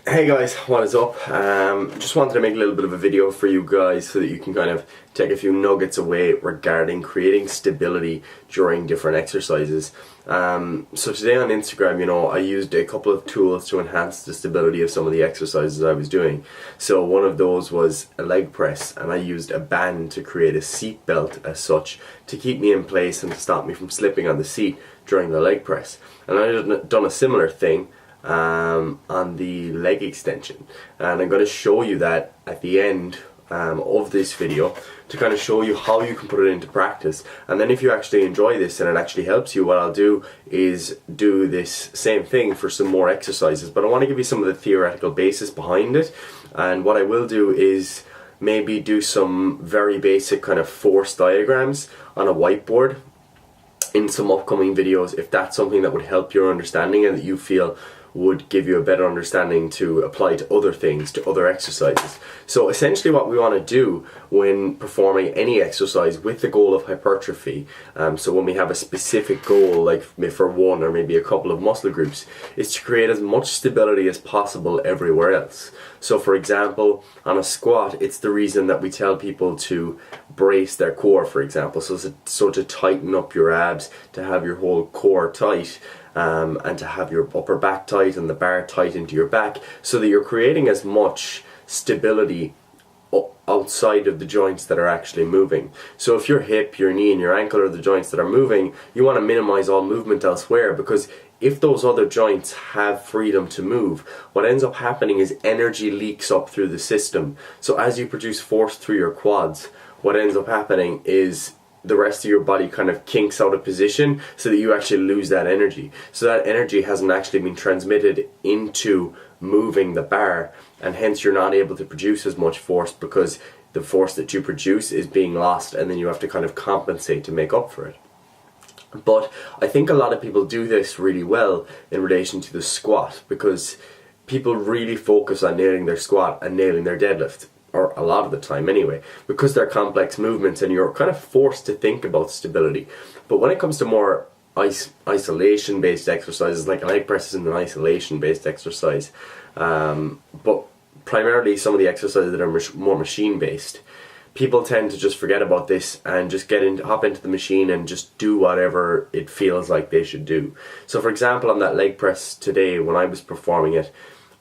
Hey guys, what is up? Just wanted to make a little bit of a video for you guys so that you can kind of take a few nuggets away regarding creating stability during different exercises. So today on Instagram, I used a couple of tools to enhance the stability of some of the exercises I was doing. So one of those was a leg press, and I used a band to create a seat belt as such to keep me in place and to stop me from slipping on the seat during the leg press. And I've done a similar thing on the leg extension, and I'm going to show you that at the end of this video to kind of show you how you can put it into practice. And then if you actually enjoy this and it actually helps you, what I'll do is do this same thing for some more exercises, but I want to give you some of the theoretical basis behind it. And what I will do is maybe do some very basic kind of force diagrams on a whiteboard in some upcoming videos, if that's something that would help your understanding and that you feel would give you a better understanding to apply to other things, to other exercises. So essentially what we want to do when performing any exercise with the goal of hypertrophy, so when we have a specific goal, like for one or maybe a couple of muscle groups, is to create as much stability as possible everywhere else. So for example, on a squat, it's the reason that we tell people to brace their core, for example, so to tighten up your abs, to have your whole core tight, and to have your upper back tight and the bar tight into your back, so that you're creating as much stability outside of the joints that are actually moving. So if your hip, your knee and your ankle are the joints that are moving, you want to minimize all movement elsewhere, because if those other joints have freedom to move, what ends up happening is energy leaks up through the system. So as you produce force through your quads, what ends up happening is the rest of your body kind of kinks out of position so that you actually lose that energy. So that energy hasn't actually been transmitted into moving the bar, and hence you're not able to produce as much force because the force that you produce is being lost, and then you have to kind of compensate to make up for it. But I think a lot of people do this really well in relation to the squat, because people really focus on nailing their squat and nailing their deadlift, or a lot of the time anyway, because they're complex movements and you're kind of forced to think about stability. But when it comes to more isolation based exercises, like a leg press is an isolation based exercise, but primarily some of the exercises that are more machine based, people tend to just forget about this and just hop into the machine and just do whatever it feels like they should do. So for example, on that leg press today, when I was performing it,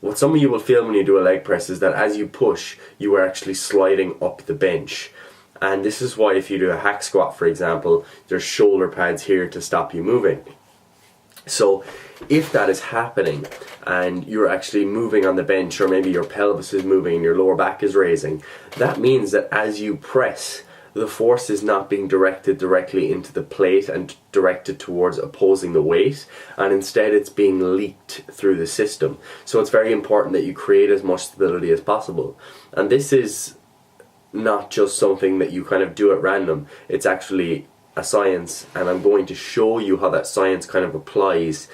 what some of you will feel when you do a leg press is that as you push, you are actually sliding up the bench. And this is why if you do a hack squat, for example, there's shoulder pads here to stop you moving. So if that is happening and you're actually moving on the bench, or maybe your pelvis is moving and your lower back is raising, that means that as you press, the force is not being directed directly into the plate and directed towards opposing the weight, and instead it's being leaked through the system. So it's very important that you create as much stability as possible. And this is not just something that you kind of do at random, it's actually a science, and I'm going to show you how that science kind of applies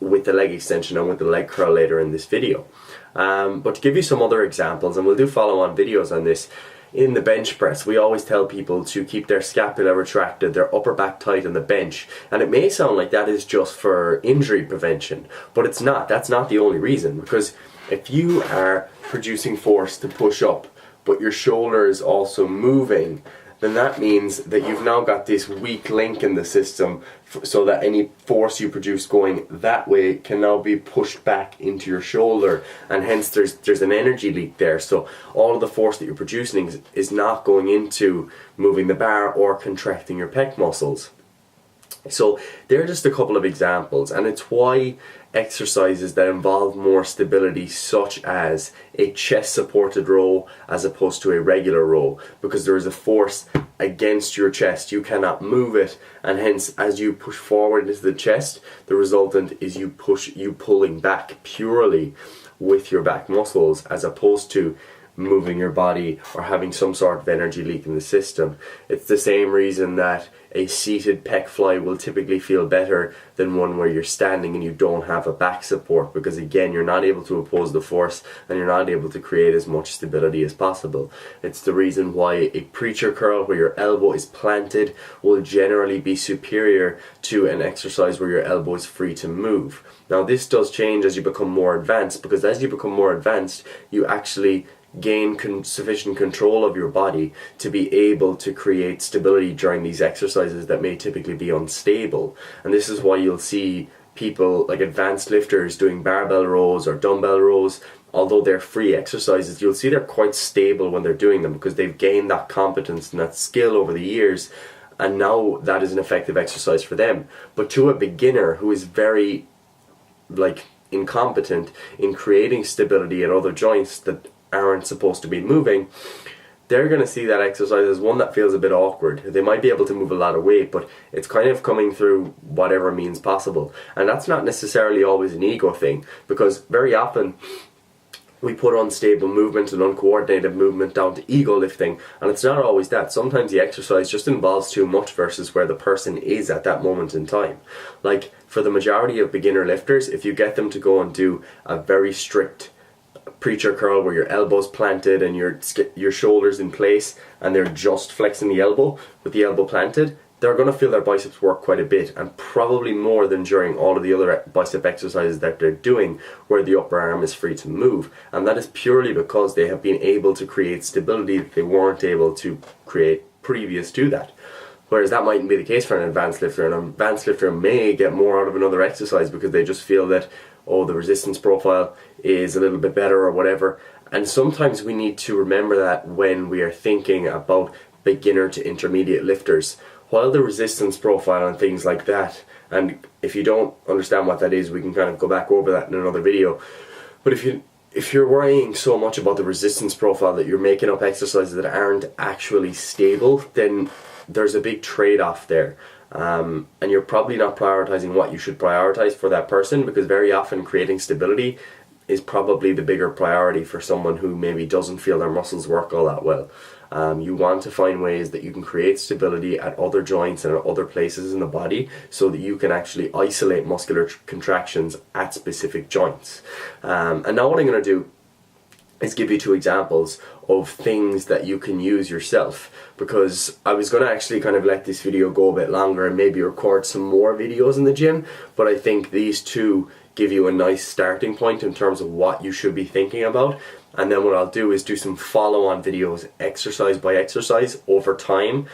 with the leg extension and with the leg curl later in this video. But to give you some other examples, and we'll do follow-on videos on this, in the bench press, we always tell people to keep their scapula retracted, their upper back tight on the bench. And it may sound like that is just for injury prevention, but it's not. That's not the only reason, because if you are producing force to push up, but your shoulder is also moving, then that means that you've now got this weak link in the system, so that any force you produce going that way can now be pushed back into your shoulder, and hence there's an energy leak there. So all of the force that you're producing is not going into moving the bar or contracting your pec muscles. So they're just a couple of examples, and it's why exercises that involve more stability, such as a chest supported row as opposed to a regular row, because there is a force against your chest, you cannot move it, and hence as you push forward into the chest, the resultant is you pulling back purely with your back muscles, as opposed to moving your body or having some sort of energy leak in the system. It's the same reason that a seated pec fly will typically feel better than one where you're standing and you don't have a back support, because again, you're not able to oppose the force and you're not able to create as much stability as possible. It's the reason why a preacher curl where your elbow is planted will generally be superior to an exercise where your elbow is free to move. Now this does change as you become more advanced, because as you become more advanced, you actually gain sufficient control of your body to be able to create stability during these exercises that may typically be unstable. And this is why you'll see people like advanced lifters doing barbell rows or dumbbell rows. Although they're free exercises, you'll see they're quite stable when they're doing them, because they've gained that competence and that skill over the years, and now that is an effective exercise for them. But to a beginner who is very incompetent in creating stability at other joints that aren't supposed to be moving, they're going to see that exercise as one that feels a bit awkward. They might be able to move a lot of weight, but it's kind of coming through whatever means possible. And that's not necessarily always an ego thing, because very often we put unstable movement and uncoordinated movement down to ego lifting, and it's not always that. Sometimes the exercise just involves too much versus where the person is at that moment in time. Like for the majority of beginner lifters, if you get them to go and do a very strict preacher curl where your elbow's planted and your shoulders in place and they're just flexing the elbow with the elbow planted, they're going to feel their biceps work quite a bit, and probably more than during all of the other bicep exercises that they're doing where the upper arm is free to move. And that is purely because they have been able to create stability that they weren't able to create previous to that. Whereas that mightn't be the case for an advanced lifter. An advanced lifter may get more out of another exercise because they just feel that, oh, the resistance profile is a little bit better or whatever. And sometimes we need to remember that when we are thinking about beginner to intermediate lifters. While the resistance profile and things like that, and if you don't understand what that is, we can kind of go back over that in another video. But if you're worrying so much about the resistance profile that you're making up exercises that aren't actually stable, then there's a big trade-off there. And you're probably not prioritizing what you should prioritize for that person, because very often creating stability is probably the bigger priority for someone who maybe doesn't feel their muscles work all that well. You want to find ways that you can create stability at other joints and at other places in the body so that you can actually isolate muscular contractions at specific joints. And now what I'm going to do is give you two examples of things that you can use yourself, because I was going to actually kind of let this video go a bit longer and maybe record some more videos in the gym, but I think these two give you a nice starting point in terms of what you should be thinking about. And then what I'll do is do some follow-on videos exercise by exercise over time,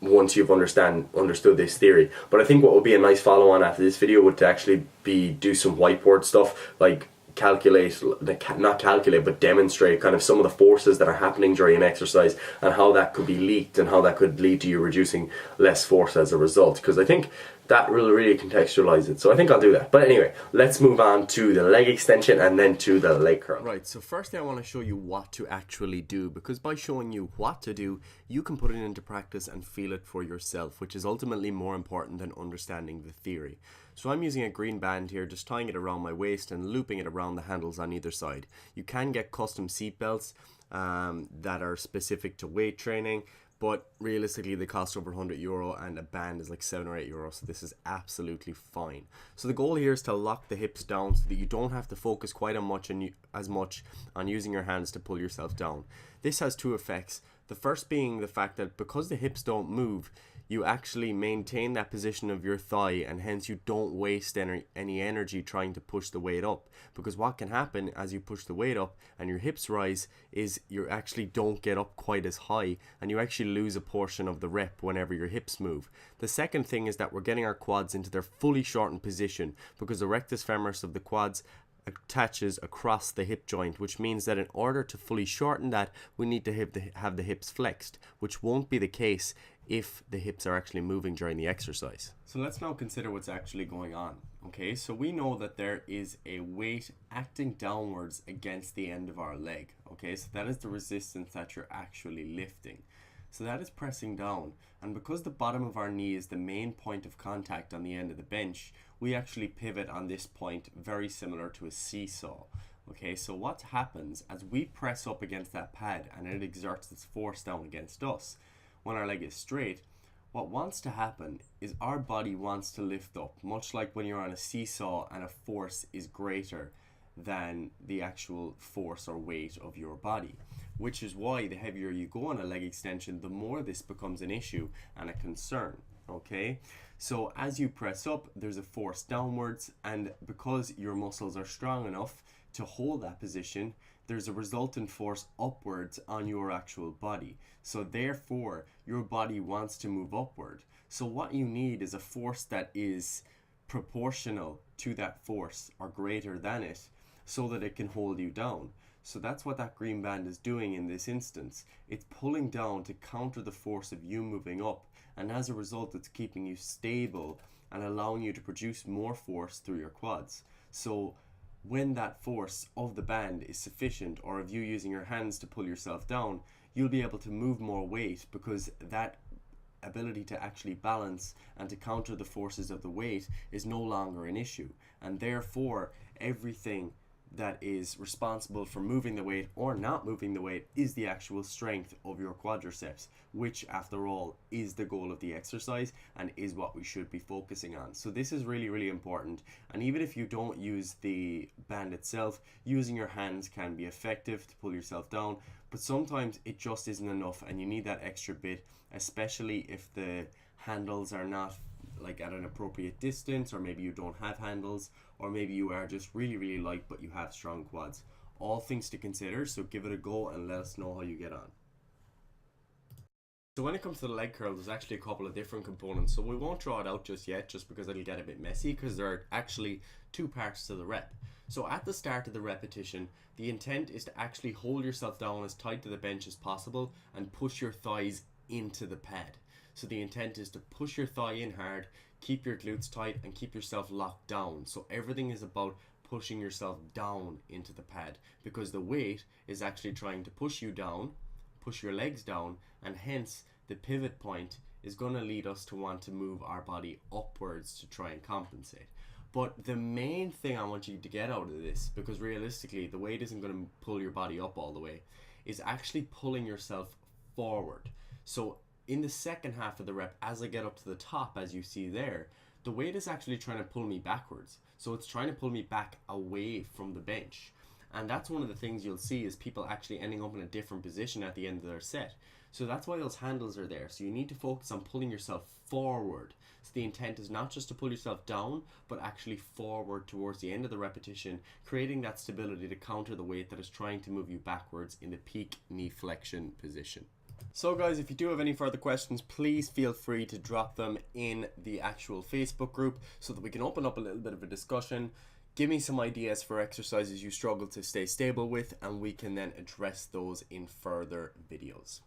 once you've understood this theory. But I think what would be a nice follow-on after this video would to actually be do some whiteboard stuff, like not calculate but demonstrate kind of some of the forces that are happening during an exercise and how that could be leaked and how that could lead to you reducing less force as a result, because I think that will really contextualize it. So I think I'll do that. But anyway, let's move on to the leg extension and then to the leg curl. Right, so firstly I want to show you what to actually do, because by showing you what to do, you can put it into practice and feel it for yourself, which is ultimately more important than understanding the theory. So I'm using a green band here, just tying it around my waist and looping it around the handles on either side. You can get custom seat belts that are specific to weight training, but realistically they cost over €100 and a band is like €7 or €8, so this is absolutely fine. So the goal here is to lock the hips down so that you don't have to focus quite as much on using your hands to pull yourself down. This has two effects. The first being the fact that because the hips don't move, you actually maintain that position of your thigh, and hence you don't waste any energy trying to push the weight up, because what can happen as you push the weight up and your hips rise is you actually don't get up quite as high and you actually lose a portion of the rep whenever your hips move. The second thing is that we're getting our quads into their fully shortened position, because the rectus femoris of the quads attaches across the hip joint, which means that in order to fully shorten that, we need to have the hips flexed, which won't be the case if the hips are actually moving during the exercise. So let's now consider what's actually going on. Okay, so we know that there is a weight acting downwards against the end of our leg. Okay, so that is the resistance that you're actually lifting. So that is pressing down, and because the bottom of our knee is the main point of contact on the end of the bench, we actually pivot on this point very similar to a seesaw. Okay, so what happens as we press up against that pad and it exerts its force down against us when our leg is straight, what wants to happen is our body wants to lift up, much like when you're on a seesaw and a force is greater than the actual force or weight of your body, which is why the heavier you go on a leg extension, the more this becomes an issue and a concern. Okay, so as you press up, there's a force downwards, and because your muscles are strong enough to hold that position, there's a resultant force upwards on your actual body. So therefore, your body wants to move upward. So what you need is a force that is proportional to that force or greater than it, so that it can hold you down. So that's what that green band is doing in this instance. It's pulling down to counter the force of you moving up, and as a result it's keeping you stable and allowing you to produce more force through your quads. So when that force of the band is sufficient, or of you using your hands to pull yourself down, you'll be able to move more weight, because that ability to actually balance and to counter the forces of the weight is no longer an issue, and therefore everything that is responsible for moving the weight or not moving the weight is the actual strength of your quadriceps, which after all is the goal of the exercise and is what we should be focusing on. So this is really, really important, and even if you don't use the band itself, using your hands can be effective to pull yourself down, but sometimes it just isn't enough and you need that extra bit, especially if the handles are not like at an appropriate distance, or maybe you don't have handles, or maybe you are just really, really light but you have strong quads. All things to consider, so give it a go and let us know how you get on. So when it comes to the leg curl, there's actually a couple of different components, so we won't draw it out just yet, just because it'll get a bit messy, because there are actually two parts to the rep. So at the start of the repetition, the intent is to actually hold yourself down as tight to the bench as possible and push your thighs into the pad. So the intent is to push your thigh in hard, keep your glutes tight and keep yourself locked down. So everything is about pushing yourself down into the pad, because the weight is actually trying to push you down, push your legs down, and hence the pivot point is going to lead us to want to move our body upwards to try and compensate. But the main thing I want you to get out of this, because realistically the weight isn't going to pull your body up all the way, is actually pulling yourself forward. So in the second half of the rep, as I get up to the top, as you see there, the weight is actually trying to pull me backwards. So it's trying to pull me back away from the bench. And that's one of the things you'll see is people actually ending up in a different position at the end of their set. So that's why those handles are there. So you need to focus on pulling yourself forward. So the intent is not just to pull yourself down, but actually forward towards the end of the repetition, creating that stability to counter the weight that is trying to move you backwards in the peak knee flexion position. So guys, if you do have any further questions, please feel free to drop them in the actual Facebook group so that we can open up a little bit of a discussion. Give me some ideas for exercises you struggle to stay stable with, and we can then address those in further videos.